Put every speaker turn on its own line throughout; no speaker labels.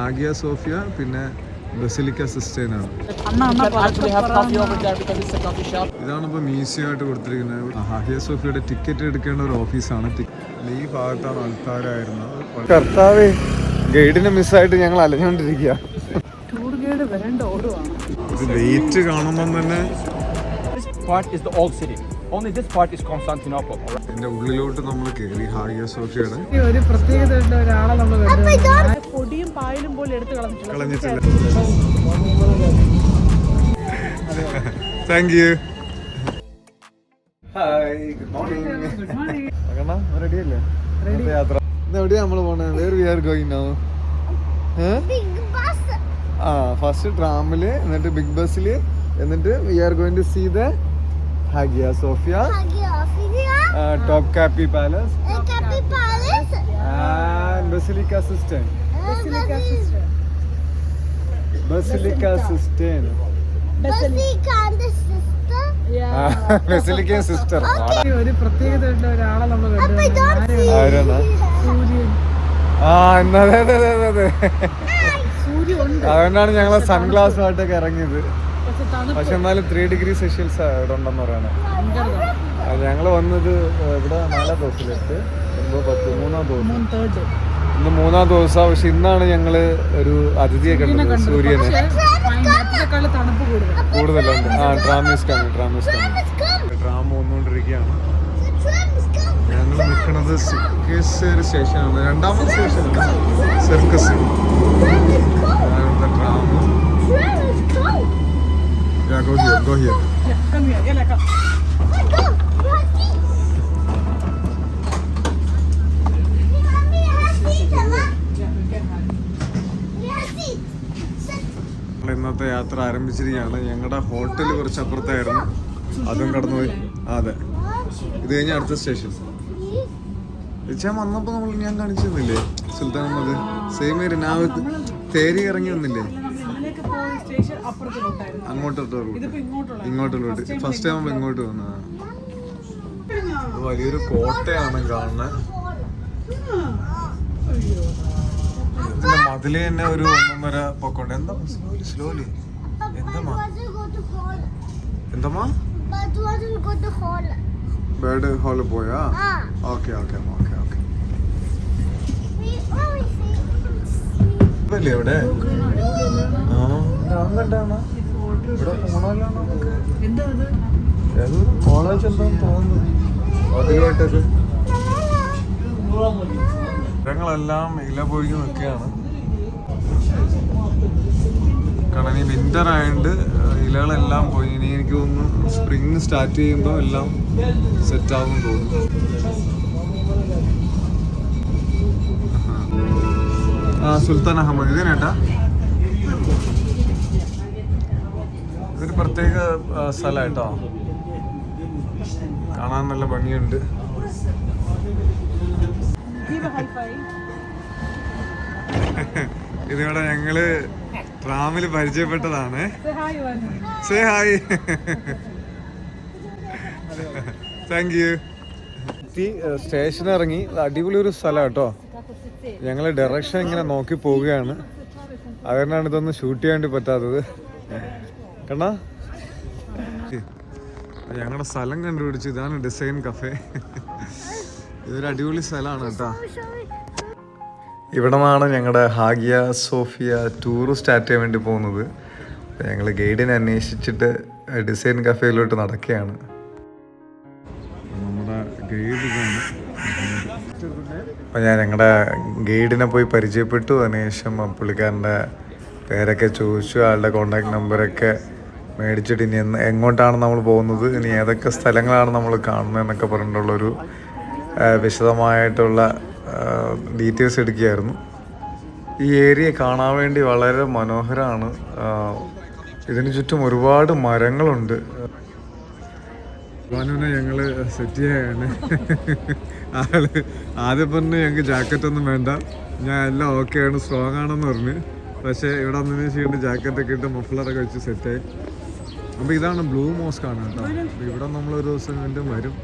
Hagia Sophia പിന്നെ basilica സിസ്റ്റൈനാണ്. ഇതാണ് ഇപ്പോൾ മ്യൂസിയം ആയിട്ട് കൊടുത്തിരിക്കുന്നത്. ഹാഗിയ സോഫിയയുടെ ടിക്കറ്റ് എടുക്കേണ്ട ഒരു ഓഫീസാണ്. ഈ ഭാഗത്താണ് ആൾക്കാരായിരുന്നത്. കർത്താവേ, ഗൈഡിനെ മിസ്സായിട്ട് ഞങ്ങൾ അലഞ്ഞുകൊണ്ടിരിക്കുക. ഇത് വെയിറ്റ് കാണുമ്പം തന്നെ എന്റെ ഉള്ളിലോട്ട് നമ്മൾ കയറി ഹാഗിയ സോഫിയയുടെ
ഒരു പ്രത്യേകതയുള്ള ഒരാളെ നമ്മൾ പൊടിയും പായലും പോലെ എടുത്ത് കളഞ്ഞിട്ടില്ല.
Thank you. Hi, good morning. റെഡിയല്ലേ യാത്ര? എവിടെയാ നമ്മൾ പോണേ? Where we are going now? First ട്രാമില്, എന്നിട്ട് ബിഗ് ബസ്സില്, എന്നിട്ട് we are going to see the Hagia Sophia, Topkapi Palace, and Basilica Sistine. Basilica Sistine. Basilica Sister.
ഒരു പ്രത്യേകതയുള്ള ഒരാളെ നമ്മൾ
അതുകൊണ്ടാണ് ഞങ്ങൾ സൺഗ്ലാസുമായിട്ടൊക്കെ ഇറങ്ങിയത്. പക്ഷെ എന്നാലും 3 ഡിഗ്രി സെൽഷ്യസ് ഇവിടെ ഉണ്ടെന്ന് പറയണേ. ഞങ്ങൾ വന്നത് ഇവിടെ 4 ദിവസത്തിലെത്തി, ഇന്ന് 3-ാം ദിവസം. പക്ഷെ ഇന്നാണ് ഞങ്ങള് ഒരു അതിഥിയെ കണ്ടത്, സൂര്യനെ. കൂടുതലുണ്ട്. ട്രാം വന്നുകൊണ്ടിരിക്കുകയാണ്. ഞങ്ങൾ നിൽക്കുന്നത് സിക്കേശ്വർ സ്റ്റേഷനാണ്, 2ാമത്തെ സ്റ്റേഷനാണ് circus. Tram. Yeah, go here, go here.
Yeah, come here. Yeah, come. ഇന്നത്തെ യാത്ര ആരംഭിച്ചിരിക്കുകയാണ്. ഞങ്ങളുടെ ഹോട്ടൽ കുറച്ച് അപ്പുറത്തായിരുന്നു, അതും കടന്നുപോയി. അതെ, ഇത് കഴിഞ്ഞ അടുത്ത സ്റ്റേഷൻ. ഞാൻ വന്നപ്പോൾ ഞാൻ കാണിച്ചിരുന്നില്ലേ സുൽത്താൻ അഹമ്മദ്? Same area. തേരി ഇറങ്ങി വന്നില്ലേ ഇങ്ങോട്ടുള്ളോട്ട്? ഫസ്റ്റ് ടൈം ഇങ്ങോട്ട് വന്നതാണ്. വലിയൊരു കോട്ടയാണ് കാണുന്നത്. മതില് തന്നെ ഒരു 1.5 പൊക്കമുണ്ട്. എന്താ സ്ലോലി? എന്തമ്മാ ബേർഡ് ഹാളിൽ പോയാ? Okay okay okay okay. അല്ലേ ഇവിടെ? ഇവിടെ പോണല്ലോ നമുക്ക്. ഏതൊരു കോളേജ് എന്താന്ന് തോന്നുന്നു അതിലുമായിട്ടൊക്കെ. മരങ്ങളെല്ലാം ഇല പൊഴിഞ്ഞ് നിൽക്കുകയാണ്. കാരണം ഈ വിന്റർ ആയതുകൊണ്ട് ഇലകളെല്ലാം പോയി. ഇനി എനിക്ക് തോന്നുന്നു സ്പ്രിങ് സ്റ്റാർട്ട് ചെയ്യുമ്പോൾ എല്ലാം സെറ്റ് ആകും തോന്നുന്നു. സുൽത്താൻ അഹമ്മദ് ഇതിനേട്ടാ ഇതൊരു പ്രത്യേക സ്ഥലമായിട്ടോ, കാണാൻ നല്ല ഭംഗിയുണ്ട്. ഇതിവിടെ ഞങ്ങള് ട്രാമില് പരിചയപ്പെട്ടതാണ്. Say hi. Thank you. Station ഇറങ്ങി. അടിപൊളി ഒരു സ്ഥലം കേട്ടോ. ഞങ്ങൾ ഡയറക്ഷൻ ഇങ്ങനെ നോക്കി പോവുകയാണ്. അതുകൊണ്ടാണ് ഇതൊന്നും ഷൂട്ട് ചെയ്യാൻ വേണ്ടി പറ്റാത്തത്. കണ്ണാ, ഞങ്ങളുടെ സ്ഥലം കണ്ടുപിടിച്ചു. ഇതാണ് ഡിസൈൻ കഫേ. ഇതൊരു അടിപൊളി സ്ഥലമാണ് കേട്ടോ. ഇവിടെ നിന്നാണ് ഞങ്ങളുടെ ഹാഗിയ സോഫിയ ടൂർ സ്റ്റാർട്ട് ചെയ്യാൻ വേണ്ടി പോകുന്നത്. ഞങ്ങൾ ഗൈഡിനെ അന്വേഷിച്ചിട്ട് ഡിസൈൻ കഫേയിലോട്ട് നടക്കുകയാണ്. നമ്മുടെ ഗൈഡ് ഇതാണ്. അപ്പോൾ ഞാൻ ഞങ്ങളുടെ ഗൈഡിനെ പോയി പരിചയപ്പെട്ടു. അതിനുശേഷം പുള്ളിക്കാരൻ്റെ പേരൊക്കെ ചോദിച്ചു, ആളുടെ കോണ്ടാക്ട് നമ്പറൊക്കെ മേടിച്ചിട്ട് ഇനി എങ്ങോട്ടാണ് നമ്മൾ പോകുന്നത്, ഇനി ഏതൊക്കെ സ്ഥലങ്ങളാണ് നമ്മൾ കാണുന്നത് എന്നൊക്കെ പറഞ്ഞിട്ടുള്ളൊരു വിശദമായിട്ടുള്ള ഡീറ്റെയിൽസ് എടുക്കുകയായിരുന്നു. ഈ ഏരിയ കാണാൻ വേണ്ടി വളരെ മനോഹരമാണ്. ഇതിന് ചുറ്റും ഒരുപാട് മരങ്ങളുണ്ട്. ബാനുവിനെ ഞങ്ങൾ സെറ്റ് ചെയ്യാണ്. ആദ്യം പറഞ്ഞ് ഞങ്ങൾക്ക് ജാക്കറ്റൊന്നും വേണ്ട, ഞാൻ എല്ലാം ഓക്കെയാണ്, സ്ട്രോങ് ആണെന്ന് പറഞ്ഞ്. പക്ഷേ ഇവിടെ വന്നതിന് ശേഷം ജാക്കറ്റൊക്കെ ഇട്ട് മഫ്ലറൊക്കെ വെച്ച് സെറ്റായി. അപ്പോൾ ഇതാണ് ബ്ലൂ മോസ്ക് ആണ് കേട്ടോ. ഇവിടെ നമ്മളൊരു ദിവസം വീണ്ടും വരും.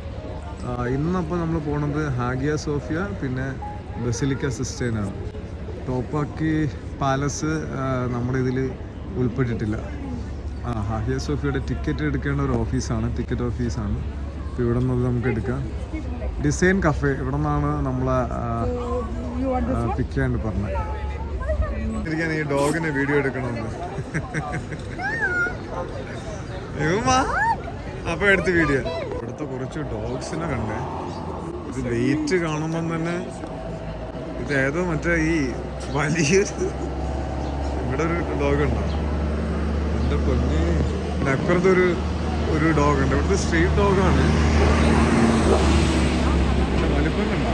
ഇന്നപ്പോൾ നമ്മൾ പോണത് ഹാഗിയ സോഫിയ പിന്നെ ബസിലിക്ക സിസ്റ്റൈനാണ്. ടോപ്പാക്കി
പാലസ് നമ്മുടെ ഇതിൽ ഉൾപ്പെട്ടിട്ടില്ല. ഹാഹിയ സോഫിയയുടെ ടിക്കറ്റ് എടുക്കേണ്ട ഒരു ഓഫീസാണ്, ടിക്കറ്റ് ഓഫീസാണ്. അപ്പോൾ ഇവിടെ നിന്ന് നമുക്ക് എടുക്കാം. ഡിസൈൻ കഫേ ഇവിടെ നിന്നാണ് നമ്മളെ പിക്ക് ചെയ്യാൻ പറഞ്ഞത്. ഇരിക്കാൻ ഈ ഡോഗിനെ വീഡിയോ എടുക്കണമെന്ന് അപ്പോൾ എടുത്ത് വീഡിയോ. ഇവിടുത്തെ കുറച്ച് ഡോഗ്സിനെ കണ്ടേ. ഇത് വെയിറ്റ് കാണുമ്പം തന്നെ ഇത് ഏതോ മറ്റേ ഈ വലിയ ഇവിടെ ഒരു ഡോഗ് ഉണ്ടോ എൻ്റെ പൊന്നി. അപ്പുറത്തൊരു ഡോഗ് ഉണ്ട്. ഇവിടുത്തെ സ്ട്രീറ്റ് ഡോഗാണ്. വലിപ്പം കണ്ടോ?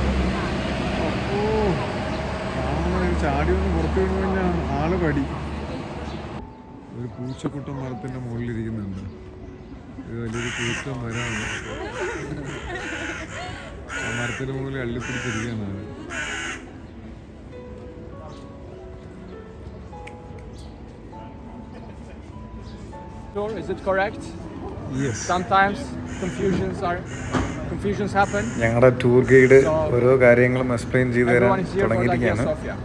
അപ്പോൾ ചാടി ഒന്ന് പുറത്തു വീണ് കഴിഞ്ഞാൽ ആള് പടി. ഒരു പൂച്ചക്കുട്ടൻ മരത്തിൻ്റെ മുകളിലിരിക്കുന്നുണ്ട്. ഇത് വലിയൊരു പൂച്ചം വരാണ്. ആ മരത്തിന് മുകളിൽ അള്ളിപ്പിടിച്ചിരിക്കാനാണ്.
Is it correct?
Yes.
Sometimes confusions happen.
ഞങ്ങളുടെ ടൂർ ഗൈഡ് ഓരോ കാര്യങ്ങളും എക്സ്പ്ലെയിൻ ചെയ്തു തരാൻ
Everyone is here for Hagia
തുടങ്ങിയിരിക്കുകയാണ്.
Sophia.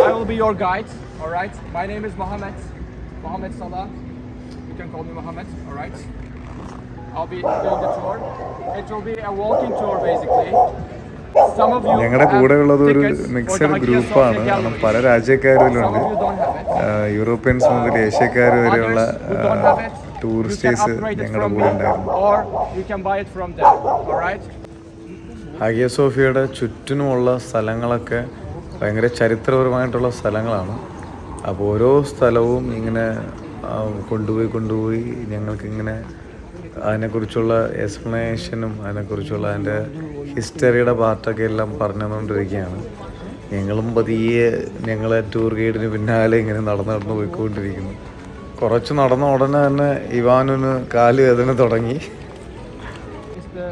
I will be your guide. All right. My name is Mohammed Salah. You can call me Mohammed. All right. I'll be doing the tour. It will be a walking tour basically. Some of you
ഞങ്ങളുടെ
have
കൂടെ ഉള്ളത് ഒരു
tickets for
mixed
the Hagia
ഗ്രൂപ്പാണ്.
Sophia
കാരണം
gallery.
പല രാജ്യക്കാരും
Some
ഇതിലുണ്ട്.
of you don't have it.
Europeans മുതൽ ഏഷ്യക്കാർ വരെയുള്ള
Others who don't have it, you can
tourists
upgrade it
ഞങ്ങളുടെ
from
കൂടെ
me
ഉണ്ടായിരുന്നു.
or you can buy it from them. All right.
Hagia സോഫിയയുടെ ചുറ്റിനുമുള്ള സ്ഥലങ്ങളൊക്കെ ഭയങ്കര ചരിത്രപരമായിട്ടുള്ള സ്ഥലങ്ങളാണ്. അപ്പോൾ ഓരോ സ്ഥലവും ഇങ്ങനെ കൊണ്ടുപോയി ഞങ്ങൾക്കിങ്ങനെ അതിനെക്കുറിച്ചുള്ള എക്സ്പ്ലനേഷനും അതിനെക്കുറിച്ചുള്ള അതിൻ്റെ ഹിസ്റ്ററിയുടെ പാർട്ടൊക്കെ എല്ലാം പറഞ്ഞു തന്നുകൊണ്ടിരിക്കുകയാണ്. ഞങ്ങളും പതിയെ ഞങ്ങളെ ടൂർ ഗൈഡിന് പിന്നാലെ ഇങ്ങനെ നടന്നു പോയിക്കൊണ്ടിരിക്കുന്നു. കുറച്ച് നടന്ന ഉടനെ തന്നെ ഇവാനിന് കാല് വേദന തുടങ്ങി.
It's the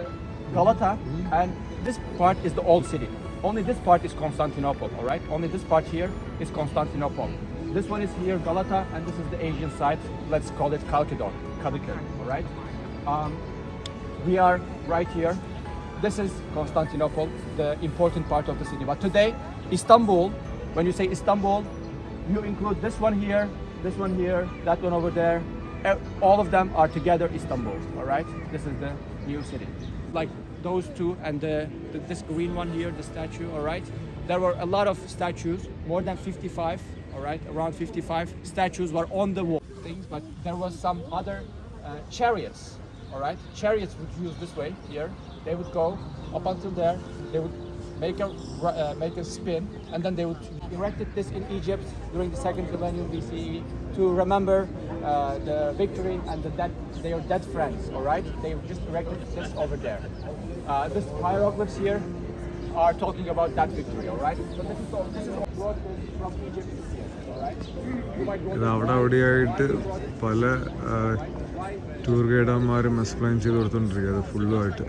Galata, and this part is the old city. Only this part is Constantinople, all right? Only this part here is Constantinople. This one is here, Galata, and this is the Asian side. Let's call it Kalkidon, all right? We are right here. This is Constantinople, the important part of the city. But today, Istanbul, when you say Istanbul, you include this one here, that one over there. All of them are together Istanbul, all right? This is the new city. Like those two and this green one here, the statue, all right? There were a lot of statues, more than 55, all right? Around 55 statues were on the wall things, but there was some other chariots, all right? Chariots would use this way here. They would go up until there. They would make a spin, and then they would erected this in Egypt during the second millennium BCE to remember the victory and their dead friends. All right, they just erected this over there. This hieroglyphs here are talking about that victory. All right, so this is all brought from Egypt here. All right, you might go
ഇത് അവിടെയായിട്ട് പല tour ഗൈഡർമാരും explain ചെയ്ത് കൊടുത്തോണ്ടിരിക്കുക. അത് ഫുള്ളുമായിട്ട്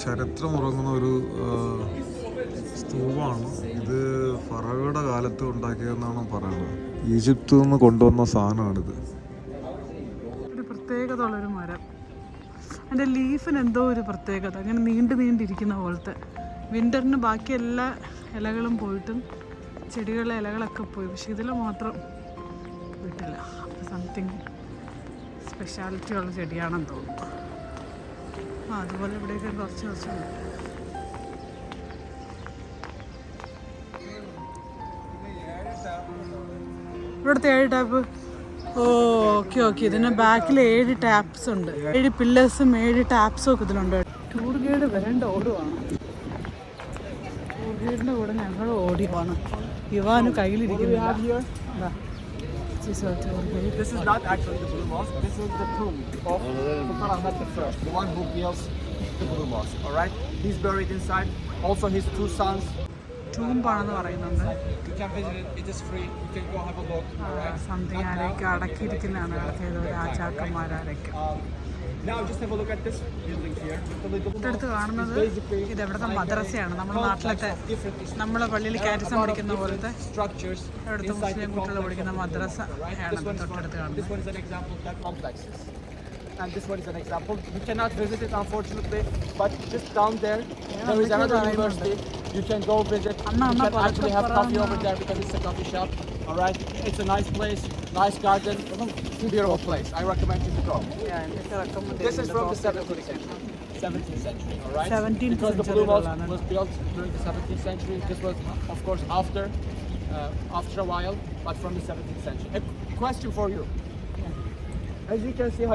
ചരിത്രം ഉറങ്ങുന്ന ഒരു സ്തൂപമാണ്. ഇത് ഫറോയുടെ കാലത്ത് ഉണ്ടാക്കിയതെന്നാണ് പറയുന്നത്. ഈജിപ്തിൽ നിന്ന് കൊണ്ടുവന്ന സാധനമാണിത്.
ഒരു പ്രത്യേകത ഉള്ളൊരു മരം. അതിൻ്റെ ലീഫിന് എന്തോ ഒരു പ്രത്യേകത, അങ്ങനെ നീണ്ടിരിക്കുന്ന പോലത്തെ. വിൻ്ററിന് ബാക്കി എല്ലാ ഇലകളും പോയിട്ടും ചെടികളിലെ ഇലകളൊക്കെ പോയി, പക്ഷെ ഇതിൽ മാത്രം പോയിട്ടില്ല. സംതിങ് സ്പെഷ്യാലിറ്റി ഉള്ള ചെടിയാണെന്ന് തോന്നുന്നു. അതുപോലെ ഇവിടെയൊക്കെ കുറച്ചുണ്ട്. ഇവിടുത്തെ 7 ടാപ്പ്. ഓക്കെ ഇതിന് ബാക്കിൽ 7 ടാപ്സ് ഉണ്ട്. 7 പില്ലേഴ്സും 7 ടാപ്സും ഒക്കെ ഇതിലുണ്ട്. ടൂർ ഗൈഡ് വരേണ്ട ഓടുവാണ്. ടൂർ ഗൈഡിൻ്റെ കൂടെ ഞങ്ങൾ ഓടിവാണ്. Ivan കയ്യിലിരിക്കുന്നില്ല.
This is not actually the Blue Mosque. This is the tomb of Sultan Ahmed I, the one who built the Blue Mosque. All right, he's buried inside. Also, his 2 sons,
ടൂമ്പാണെന്ന് പറയുന്നുണ്ട്.
You can visit it. It is free. You can go have a look.
Something ആരൊക്കെ അടക്കിയിരിക്കുന്നതാണ് ഇവിടുത്തെ ഏതോ രാജാക്കന്മാരൊക്കെ.
Now just have a look at this building here.
ഇവിടുത്തെ കാണുന്നത് ഇത് എവിടുത്തെ മദ്രസയാണ്. നമ്മുടെ നാട്ടിലത്തെ നമ്മളെ പള്ളിയിൽ കാരിസം പഠിക്കുന്ന പോലത്തെ
structures.
ഇവിടുത്തെ മുസ്ലിം കുട്ടികൾ പഠിക്കുന്ന മദ്രസ ആണ് തൊട്ടടുത്ത് കാണുന്നത്.
This one is an example of that complexes. And this one is an example. You cannot visit it unfortunately, but just down there, there is another university. You can go visit. You can actually have coffee over there because it's a coffee shop. All right, it's a nice place, nice garden, beautiful place. I recommend you to go. This is from the 17th century. 17th century, all right?
17th
because the
century
Blue Mosque was built during the 17th century. This was, of course, after a while, but from the 17th century. A question for you. As you can see,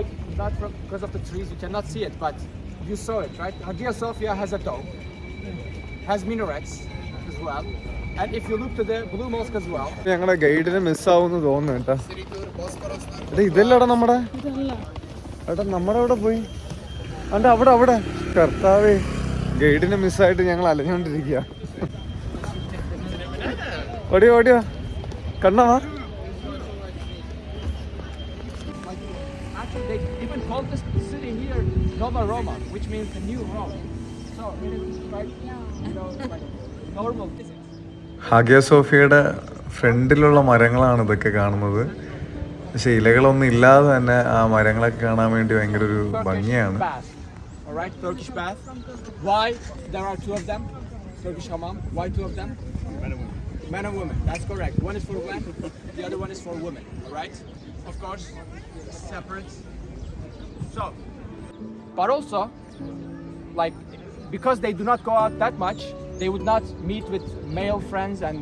not because of the trees, you cannot see it, but you saw it, right? Hagia Sophia has a dome, has minarets as well, and if you look to the Blue Mosque as well.
ഞങ്ങളുടെ ഗൈഡിനെ മിസ്സാവുമെന്ന് തോന്നുന്നു കേട്ടാ. ഇതല്ലടാ നമ്മുടെ ഏട്ടാ, നമ്മുടെ അവിടെ പോയി അണ്ട അവിടെ കർത്താവേ, ഗൈഡിനെ മിസ്സായിട്ട് ഞങ്ങൾ അലഞ്ഞോണ്ടിരിക്കുക. ഓടിയോ കണ്ണവാ.
They even call this city here Nova Roma, which means the new Rome. So it is quite, like normal.
Hagia സോഫിയയുടെ ഫ്രണ്ടിലുള്ള മരങ്ങളാണ് ഇതൊക്കെ കാണുന്നത്. പക്ഷെ ഇലകളൊന്നും ഇല്ലാതെ തന്നെ ആ മരങ്ങളൊക്കെ കാണാൻ വേണ്ടി ഭയങ്കര ഒരു ഭംഗിയാണ്.
All right, Turkish bath. Why there are two of them? Turkish hammam. Why two of them? Men and women. That's correct. One is for men, the other one is for women. All right. Of course, separate. So, but also, like, because they do not go out that much, they would not meet with male friends and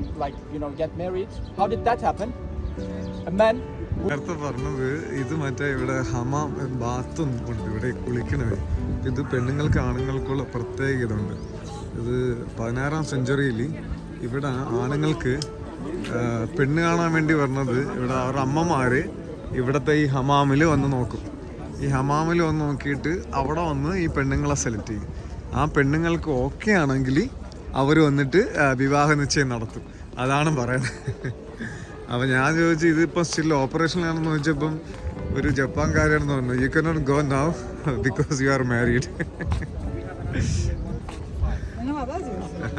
get married. How did that happen? A man.
നേരത്തെ പറഞ്ഞത് ഇത് മറ്റേ ഇവിടെ ഹമാം ബാത്തും ഉണ്ട് ഇവിടെ കുളിക്കണത്. ഇത് പെണ്ണുങ്ങൾക്ക് ആണുങ്ങൾക്കുള്ള പ്രത്യേകത ഉണ്ട്. ഇത് 16ാം സെഞ്ചുറിയിൽ ഇവിടെ ആണുങ്ങൾക്ക് പെണ്ണ് കാണാൻ വേണ്ടി പറഞ്ഞത് ഇവിടെ അവരുടെ അമ്മമാര് ഇവിടുത്തെ ഈ ഹമാമിൽ വന്ന് നോക്കും. ഈ ഹമാമിൽ വന്ന് നോക്കിയിട്ട് അവിടെ വന്ന് ഈ പെണ്ണുങ്ങളെ സെലക്ട് ചെയ്യും. ആ പെണ്ണുങ്ങൾക്ക് ഓക്കെ ആണെങ്കിൽ അവർ വന്നിട്ട് വിവാഹ നിശ്ചയം നടത്തും. അതാണ് പറയുന്നത്. അപ്പം ഞാൻ ചോദിച്ചു ഇതിപ്പോൾ സ്റ്റിൽ ഓപ്പറേഷനിലാണെന്ന് ചോദിച്ചപ്പം ഒരു ജപ്പാൻകാരാണെന്ന് പറഞ്ഞു, you cannot go now because you are married.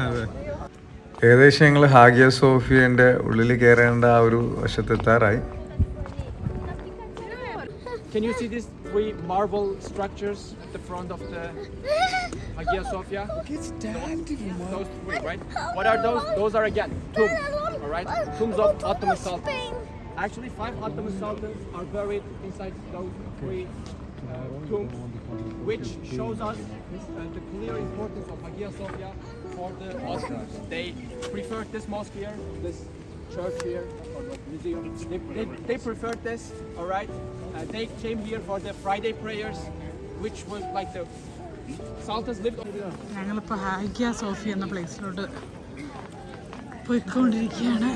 അതെ.
ഏകദേശം ഞങ്ങൾ ഹാഗിയ സോഫിയൻ്റെ ഉള്ളിൽ കയറേണ്ട ആ ഒരു വശത്തെത്താറായി.
Can you see these three marble structures at the front of the Hagia Sophia?
It's that.
Those three, right? What are those? Those are again tombs, all right? Tombs of Ottoman Sultans. Actually, 5 Ottoman Sultans are buried inside those three tombs, which shows us the clear importance of Hagia Sophia for the Muslims. They preferred this mosque here, this church here, or museum. They preferred this, all right? They came here for the Friday prayers, which was like the Sultans lived.
ഞങ്ങളിപ്പോൾ Hagia Sophy എന്ന പ്ലേസിലോട്ട് പോയിക്കൊണ്ടിരിക്കുകയാണ്.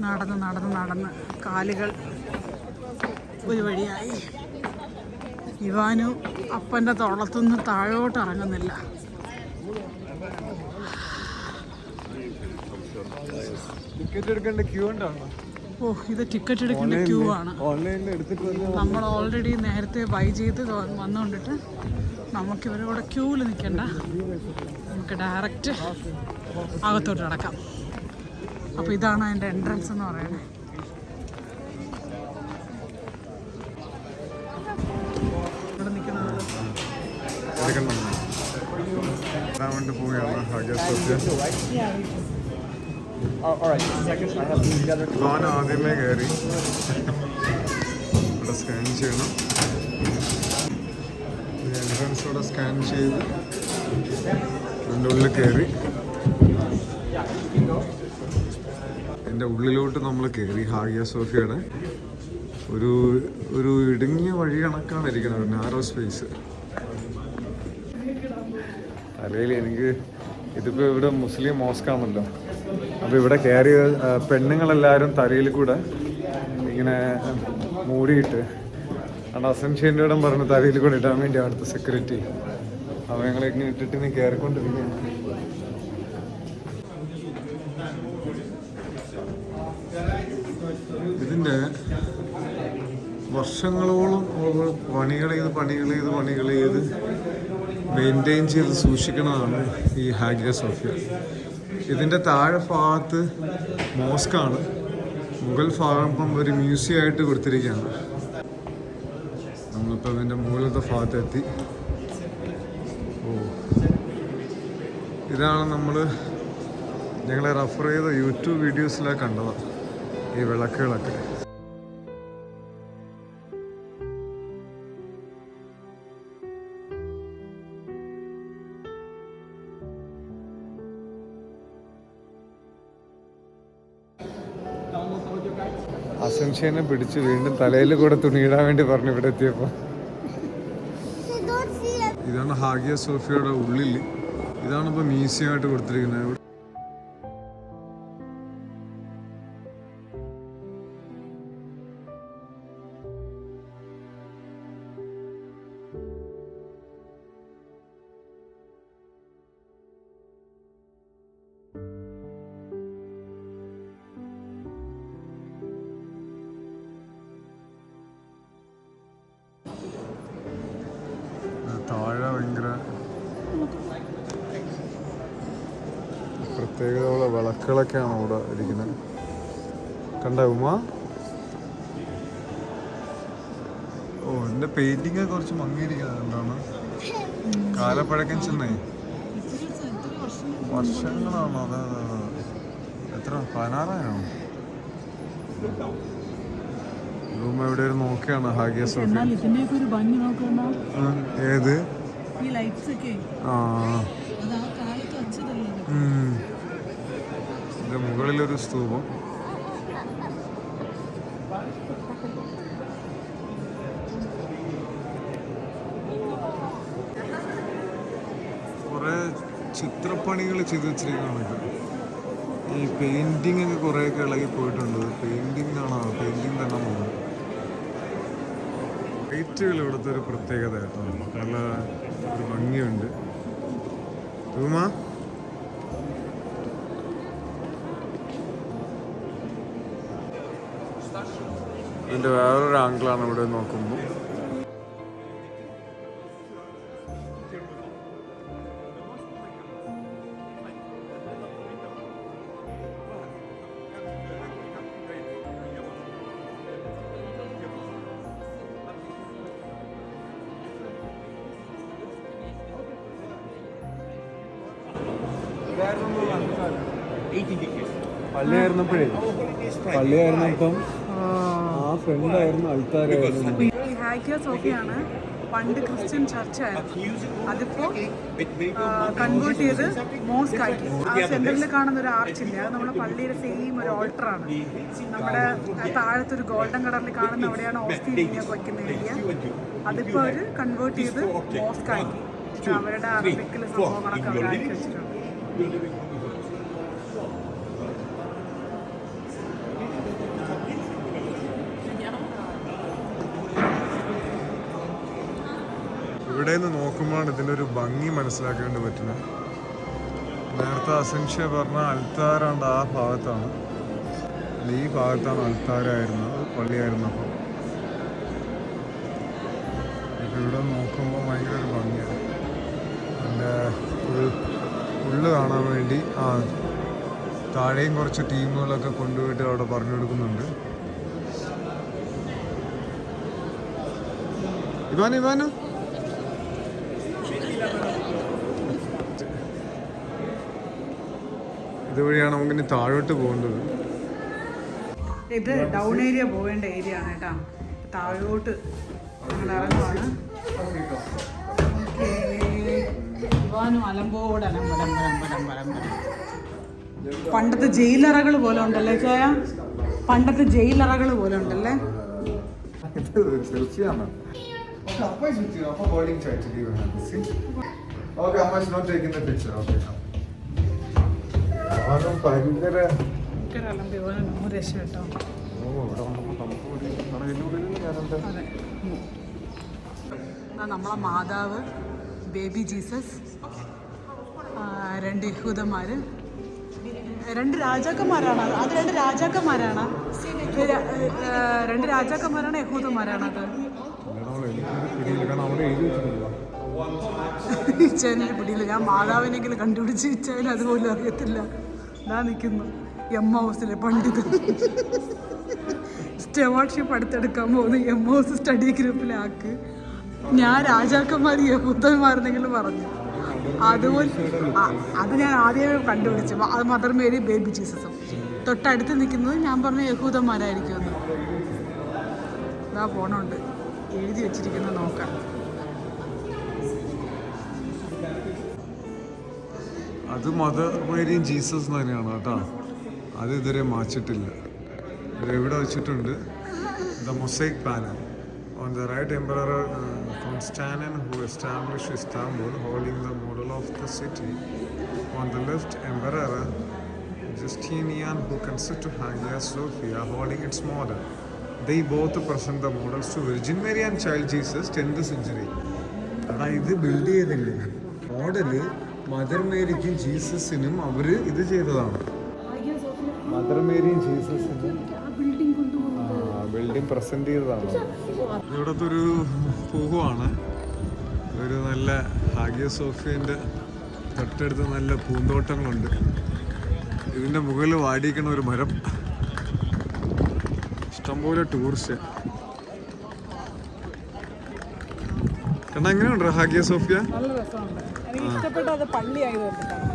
നടന്ന് കാലുകൾ ഒരു വഴിയായി. ഇവാനു അപ്പൻ്റെ തോളത്തുനിന്ന് താഴോട്ട് ഇറങ്ങുന്നില്ല.
ടിക്കറ്റ് എടുക്കേണ്ട ക്യൂ ഉണ്ടാണോ?
ഓ, ഇത് ടിക്കറ്റ് എടുക്കേണ്ട ക്യൂ ആണ്.
ഓൺലൈനിൽ എടുത്തിട്ട്
നമ്മൾ ഓൾറെഡി നേരത്തെ ബൈ ചെയ്ത് വന്നുകൊണ്ടിട്ട് നമുക്ക് ഇവരോട് ക്യൂവിൽ നിൽക്കണ്ട, നമുക്ക് ഡയറക്റ്റ് അകത്തോട്ട് കിടക്കാം. അപ്പോൾ ഇതാണ് അതിൻ്റെ എൻട്രൻസ് എന്ന് പറയുന്നത്. ഇവിടെ നിൽക്കുന്നത്
പോവുകയാണ് ഹാഗിയ സോഫിയ. ഞാൻ ആദ്യമേ കയറി ഇവിടെ സ്കാൻ ചെയ്യണം. എൻട്രൻസോടെ സ്കാൻ ചെയ്ത് എൻ്റെ ഉള്ളിൽ കയറി. എൻ്റെ ഉള്ളിലോട്ട് നമ്മൾ കയറി. ഹാഗിയ സോഫിയയുടെ ഒരു ഇടുങ്ങിയ വഴി കണക്കാണ് ഇരിക്കുന്നത്, നാരോ സ്പേസ്. തലയിൽ എനിക്ക് ഇതിപ്പോൾ ഇവിടെ മുസ്ലിം മോസ്കാണല്ലോ, അപ്പോൾ ഇവിടെ കയറിയ പെണ്ണുങ്ങളെല്ലാവരും തലയിൽ കൂടെ ഇങ്ങനെ മൂടിയിട്ട് അവിടെ അസൻഷ്യൻ്റെ ഇടം പറഞ്ഞ് തലയിൽ കൂടെ ഇടാൻ വേണ്ടി അവിടുത്തെ സെക്യൂരിറ്റി. അപ്പോൾ ഞങ്ങളിങ്ങനെ ഇട്ടിട്ട് ഇനി കയറിക്കൊണ്ടിരിക്കുകയാണ്. ഇതിൻ്റെ വർഷങ്ങളോളം പണികൾ ചെയ്ത് മെയിൻറ്റെയിൻ ചെയ്ത് സൂക്ഷിക്കുന്നതാണ് ഈ ഹാഗിയ സോഫിയ. ഇതിൻ്റെ താഴെ ഭാഗത്ത് മോസ്കാണ്, മുകൾ ഭാഗം ഒരു മ്യൂസിയം ആയിട്ട് കൊടുത്തിരിക്കുകയാണ്. നമ്മളിപ്പോൾ ഇതിൻ്റെ മുകളിലത്തെ ഭാഗത്തെത്തി. ഇതാണ് ഞങ്ങളെ റെഫർ ചെയ്ത യൂട്യൂബ് വീഡിയോസിലൊക്കെ കണ്ടതാണ് ഈ വിളക്കുകളൊക്കെ. അസംഷനെ പിടിച്ച് വീണ്ടും തലയിൽ കൂടെ തുണിയിടാൻ വേണ്ടി പറഞ്ഞു ഇവിടെ എത്തിയപ്പോൾ. ഇതാണ് ഹാഗിയ സോഫിയയുടെ ഉള്ളിൽ. ഇതാണ് ഇപ്പോൾ മ്യൂസിയം ആയിട്ട് കൊടുത്തിരിക്കുന്നത്. താഴെ ഭയങ്കര പ്രത്യേകതയുള്ള വിളക്കുകളൊക്കെയാണ് ഇവിടെ ഇരിക്കുന്നത്. കണ്ട ഉമ്മ? ഇതിന്റെ പെയിന്റിങ് കുറച്ച് മങ്ങിയിരിക്കുന്നത് എന്താണ്? കാലപ്പഴക്കം ചെന്നേ വർഷങ്ങളാണോ? അതെ എത്ര 16 റൂം എവിടെ നോക്കിയാണ് ഹാഗിയ സോഫിയ. ഏത് ഇതിന്റെ മുകളിലൊരു സ്തൂപം. കുറെ ചിത്രപ്പണികൾ ചെയ്ത് വെച്ചിരിക്കുകയാണ്. ഈ പെയിന്റിംഗ് ഒക്കെ കുറേയൊക്കെ ഇളകി പോയിട്ടുണ്ട്. പെയിന്റിംഗ് തന്നെ നോക്കുന്നത്. ലൈറ്റുകൾ ഇവിടുത്തെ ഒരു പ്രത്യേകത കേട്ടോ, നല്ല ഒരു ഭംഗിയുണ്ട്. റൂമ ഇതിൻ്റെ വേറൊരു ആംഗിളാണ് ഇവിടെ നോക്കുമ്പോൾ. പള്ളിയായിരുന്നപ്പം ആ ഫ്രണ്ടായിരുന്നു അൾത്താരായിരുന്നു.
ഈ ഹാഗിയ സോഫിയാണ് പണ്ട് ക്രിസ്ത്യൻ ചർച്ചായിരുന്നു. അതിപ്പോ കൺവേർട്ട് ചെയ്ത് മോസ്ക് ആക്കി. ആ സെന്ററിൽ കാണുന്ന ഒരു ആർച്ചില്ലേ, അത് നമ്മുടെ പള്ളിയുടെ സെയിം ഒരു ഓൾട്ടറാണ്. നമ്മുടെ താഴത്തൊരു ഗോൾഡൻ കളറിൽ കാണുന്ന അവിടെയാണ് ഓസ്റ്റിയൊക്കെ വയ്ക്കുന്ന ഏരിയ. അതിപ്പോ അവര് കൺവേർട്ട് ചെയ്ത് മോസ്ക് ആക്കി. അവരുടെ അറബിക്കിലെ സംഭവങ്ങളൊക്കെ അവിടെ ആക്കി വെച്ചിട്ടുണ്ട്.
ഇവിടെ നിന്ന് നോക്കുമ്പോഴാണ് ഇതിൻ്റെ ഒരു ഭംഗി മനസ്സിലാക്കേണ്ടി പറ്റുന്നത്. നേരത്തെ അസംഷ്യ പറഞ്ഞ അൽത്താരാണ്ട് ആ ഭാഗത്താണ്, ഈ ഭാഗത്താണ് അൽത്താരായിരുന്നത്, പള്ളിയായിരുന്നപ്പോൾ. ഇപ്പം ഇവിടെ നോക്കുമ്പോൾ ഭയങ്കര ഒരു ഭംഗിയാണ്. അതിൻ്റെ ഉള്ളു കാണാൻ വേണ്ടി താഴെയും കുറച്ച് ടീമുകളൊക്കെ കൊണ്ടുപോയിട്ട് അവിടെ പറഞ്ഞു കൊടുക്കുന്നുണ്ട്. ഇവാനു ഇതുവഴിയാണ് നമുക്കിനി താഴോട്ട് പോകേണ്ടത്.
ഇത് ഡൗൺ ഏരിയ പോകേണ്ട ഏരിയ ആണ് കേട്ടോ. താഴോട്ട് ഞങ്ങൾ ഇറങ്ങുവാണ്. പണ്ടത്തെ ജയിലറകൾ പോലെ ഉണ്ടല്ലേ ചായ? പണ്ടത്തെ ജയിലറകൾ പോലെ ഉണ്ടല്ലേ? രക്ഷ കേട്ടോ. നമ്മളെ മാതാവ്, ബേബി ജീസസ്, 2 യഹൂദന്മാര്, 2 രാജാക്കന്മാരാണ്. അത് 2 രാജാക്കന്മാരാണ്. രണ്ട് രാജാക്കന്മാരാണ് യഹൂദന്മാരാണ് അത്.
കാരണം അവിടെ എഴുതി വെച്ചിട്ടില്ല.
ഇച്ചാനെ പിടിയില്ല. ഞാൻ മാതാവിനെങ്കിലും കണ്ടുപിടിച്ച് ഇച്ചാൻ അതുപോലും അറിയത്തില്ല. ഞാൻ നിൽക്കുന്നു എം.ഹൗസിലെ പണ്ഡിതൻ. സ്റ്റെവാർഡ്ഷിപ്പ് അടുത്തെടുക്കാൻ പോകുന്നു. എം.ഹൗസ് സ്റ്റഡി ഗ്രൂപ്പിലാക്ക്. ഞാൻ രാജാക്കന്മാർ യഹൂദന്മാരെന്നെങ്കിലും പറഞ്ഞു. അതുപോലെ അത് ഞാൻ ആദ്യമേ കണ്ടുപിടിച്ചു. അത് മദർ മേരി ബേബി ജീസസും. തൊട്ടടുത്ത് നിൽക്കുന്നത് ഞാൻ പറഞ്ഞ യഹൂദന്മാരായിരിക്കുമെന്ന്. ഇതാ പോണുണ്ട് എഴുതി വെച്ചിരിക്കുന്നത് നോക്കാം.
അത് മദർ മേരിയും ജീസസ് തന്നെയാണ് കേട്ടോ. അത് ഇതുവരെ മാച്ചിട്ടില്ല. എവിടെ വെച്ചിട്ടുണ്ട്? The mosaic panel on the right emperor Constantine who established Istanbul holding the model of the city. On the left emperor Justinian who constructed Hagia Sophia holding its model. They both present the models to Virgin Mary and Child Jesus 10th century. ഇത് build ചെയ്തില്ലേ model mother മേരിക്കും ജീസസിനും അവര് ഇത് ചെയ്തതാണ്. Mother മേരിയും ജീസസിനും building present ചെയ്തതാണ്. ഇവിടത്തെ ഒരു പൂവാണ്. ഒരു നല്ല ഹാഗിയ സോഫിയൻ്റെ തൊട്ടടുത്ത് നല്ല പൂന്തോട്ടങ്ങളുണ്ട്. ഇതിൻ്റെ മുകളിൽ വാടിയിരിക്കണ ഒരു മരം. ഇഷ്ടംപോലെ ടൂറിസ്റ്റ്. കണ്ടാ എങ്ങനെയുണ്ട് ഹാഗിയ സോഫിയ?
നല്ല രസമുണ്ട്. എനിക്ക് ഇഷ്ടപ്പെട്ടത് പള്ളി ആയതുകൊണ്ടാണ്.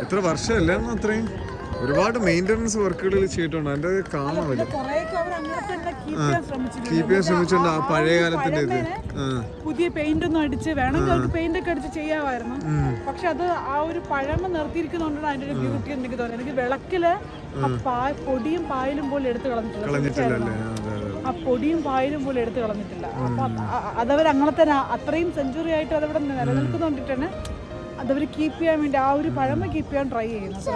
എത്ര വർഷമല്ലേ അത്രയും ഒരുപാട് മെയിൻ്റനൻസ് വർക്കുകൾ ചെയ്തിട്ടുണ്ട്. അതിൻ്റെ കാണാമല്ലോ കീപ്പ് ചെയ്യാൻ ശ്രമിച്ചിട്ടുണ്ട്. ആ പഴയ കാലത്തിന്റെ ഇത്
പുതിയ പെയിന്റ് ഒന്നും അടിച്ച് വേണമെങ്കിൽ അവർക്ക് പെയിന്റ് ഒക്കെ അടിച്ച് ചെയ്യാമായിരുന്നു. പക്ഷെ അത് ആ ഒരു പഴമ നിർത്തിയിരിക്കുന്നതുകൊണ്ടാണ് അതിന്റെ ഒരു ബ്യൂട്ടി എനിക്ക് തോന്നുന്നത്. എനിക്ക് വിളക്കില് പൊടിയും പായലും പോലും എടുത്ത് കളഞ്ഞിട്ടില്ല. ആ പൊടിയും പായലും പോലും എടുത്ത് കളഞ്ഞിട്ടില്ല. അപ്പൊ അതവർ അങ്ങനെ തന്നെ അത്രയും സെഞ്ചുറി ആയിട്ട് അതവിടെ നിലനിൽക്കുന്നുണ്ടിട്ടാണ് അതവർ കീപ്പ് ചെയ്യാൻ വേണ്ടി ആ ഒരു പഴമ കീപ്പ് ചെയ്യാൻ ട്രൈ ചെയ്യുന്നത്.